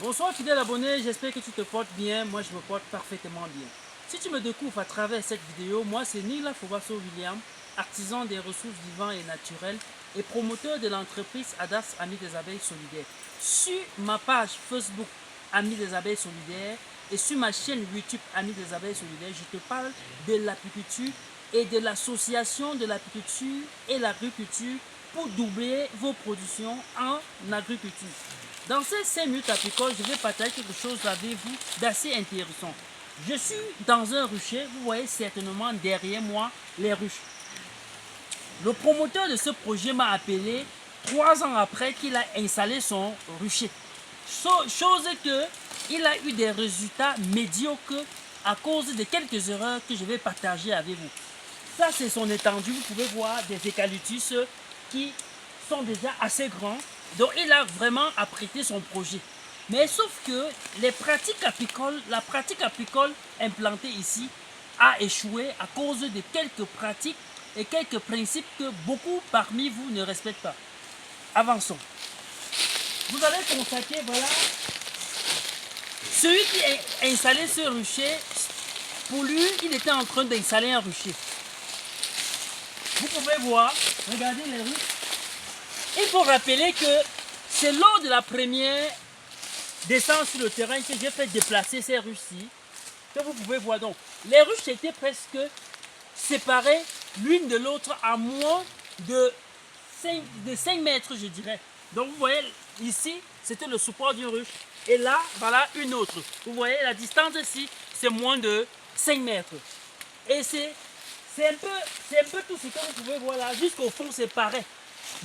Bonsoir fidèle abonné, j'espère que tu te portes bien, moi je me porte parfaitement bien. Si tu me découvres à travers cette vidéo, moi c'est Nila Fobasso William, artisan des ressources vivantes et naturelles et promoteur de l'entreprise Adas Amis des Abeilles Solidaires. Sur ma page Facebook Amis des Abeilles Solidaires et sur ma chaîne YouTube Amis des Abeilles Solidaires, je te parle de l'apiculture et de l'association de l'apiculture et l'agriculture pour doubler vos productions en agriculture. Dans ces 5 minutes apicoles, je vais partager quelque chose avec vous d'assez intéressant. Je suis dans un rucher, vous voyez certainement derrière moi les ruches. Le promoteur de ce projet m'a appelé 3 ans après qu'il a installé son rucher. Chose que il a eu des résultats médiocres à cause de quelques erreurs que je vais partager avec vous. Ça c'est son étendue, vous pouvez voir des eucalyptus qui sont déjà assez grands. Donc il a vraiment apprêté son projet. Mais sauf que la pratique apicole implantée ici a échoué à cause de quelques pratiques et quelques principes que beaucoup parmi vous ne respectent pas. Avançons. Vous allez constater, voilà, celui qui a installé ce rucher, pour lui, il était en train d'installer un rucher. Vous pouvez voir, regardez les ruches. Il faut rappeler que c'est lors de la première descente sur le terrain que j'ai fait déplacer ces ruches-ci, que vous pouvez voir. Donc, les ruches étaient presque séparées l'une de l'autre à moins de 5 mètres, je dirais. Donc, vous voyez, ici, c'était le support d'une ruche. Et là, voilà une autre. Vous voyez, la distance ici, c'est moins de 5 mètres. Et c'est un peu tout ce que vous pouvez voir là. Jusqu'au fond, c'est pareil.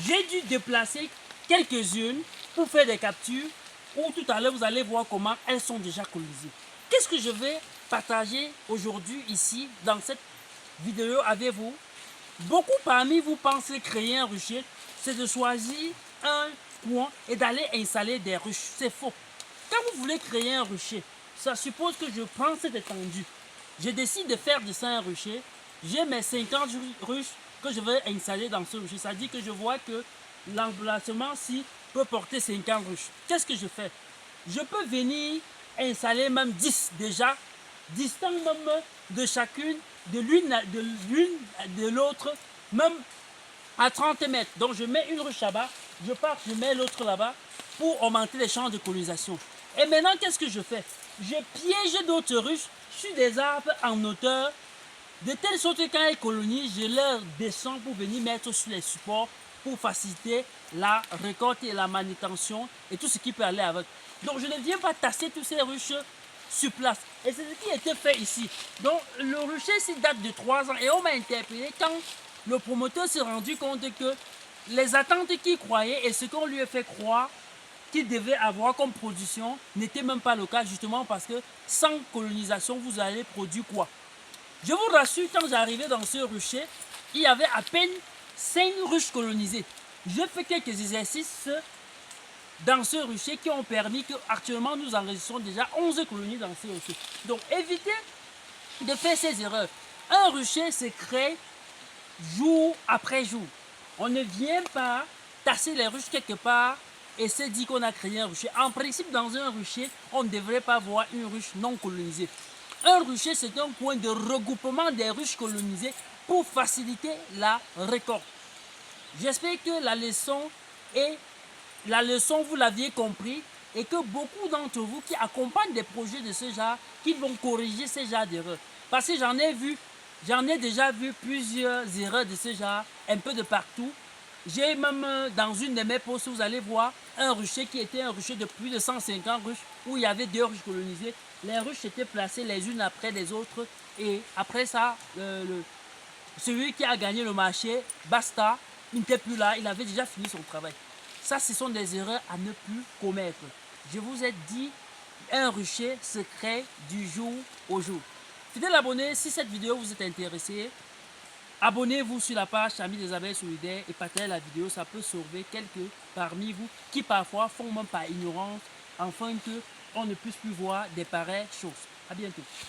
J'ai dû déplacer quelques-unes pour faire des captures où tout à l'heure vous allez voir comment elles sont déjà colonisées. Qu'est-ce que je vais partager aujourd'hui ici dans cette vidéo avec vous? Beaucoup parmi vous pensez créer un rucher, c'est de choisir un coin et d'aller installer des ruches. C'est faux. Quand vous voulez créer un rucher, ça suppose que je prends cette étendue. Je décide de faire de ça un rucher. J'ai mes 50 ruches que je vais installer dans ce rucher. Ça dit que je vois que l'emplacement-ci peut porter 50 ruches. Qu'est-ce que je fais? Je peux venir installer même 10 déjà, distant même de chacune, de l'une de l'autre, même à 30 mètres. Donc je mets une ruche là-bas, je pars, je mets l'autre là-bas pour augmenter les chances de colonisation. Et maintenant, qu'est-ce que je fais? Je piège d'autres ruches sur des arbres en hauteur, de telle sorte que quand elles colonisent, je leur descends pour venir mettre sur les supports pour faciliter la récolte et la manutention et tout ce qui peut aller avec. Donc je ne viens pas tasser tous ces ruches sur place. Et c'est ce qui a été fait ici. Donc le rucher ici date de 3 ans et on m'a interpellé quand le promoteur s'est rendu compte que les attentes qu'il croyait et ce qu'on lui a fait croire qu'il devait avoir comme production n'était même pas le cas, justement parce que sans colonisation, vous allez produire quoi? Je vous rassure, quand j'arrivais dans ce rucher, il y avait à peine 5 ruches colonisées. J'ai fait quelques exercices dans ce rucher qui ont permis qu'actuellement nous enregistrons déjà 11 colonies dans ce rucher. Donc évitez de faire ces erreurs. Un rucher se crée jour après jour. On ne vient pas tasser les ruches quelque part et se dit qu'on a créé un rucher. En principe, dans un rucher, on ne devrait pas voir une ruche non colonisée. Un rucher, c'est un point de regroupement des ruches colonisées pour faciliter la récolte. J'espère que la leçon, vous l'aviez compris et que beaucoup d'entre vous qui accompagnent des projets de ce genre, qui vont corriger ce genre d'erreurs. Parce que j'en ai déjà vu plusieurs erreurs de ce genre, un peu de partout. J'ai même dans une de mes posts, vous allez voir un rucher qui était un rucher de plus de 150 ruches où il y avait 2 ruches colonisées. Les ruches étaient placées les unes après les autres et après ça, celui qui a gagné le marché, basta, il n'était plus là, il avait déjà fini son travail. Ça, ce sont des erreurs à ne plus commettre. Je vous ai dit, un rucher se crée du jour au jour. Fidèle abonné, si cette vidéo vous est intéressée, abonnez-vous sur la page Amis des Abeilles Solidaires et partagez la vidéo, ça peut sauver quelques parmi vous qui parfois font même par ignorance, afin qu'on ne puisse plus voir des pareilles choses. A bientôt.